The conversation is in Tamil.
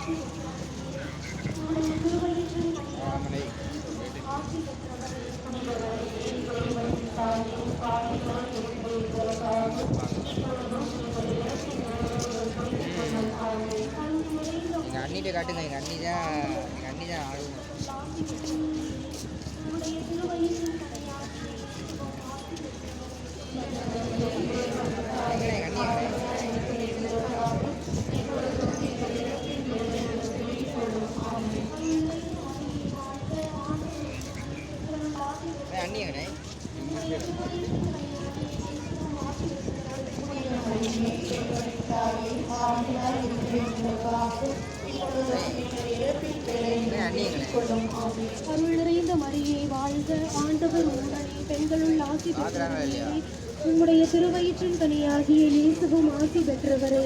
எங்கள் அண்ணிட்ட காட்டுங்க. எங்கள் அண்ணி தான் ஆளுங்க. அண்ணி எங்கண்ணே? அருள் நிறைந்த மரியே வாழ்க, ஆண்டவர் உடனே பெண்களுள் ஆசி பெற்றவரே, உம்முடைய திருவயிற்றின் கனியாகிய இயேசுவும் ஆசி பெற்றவரே.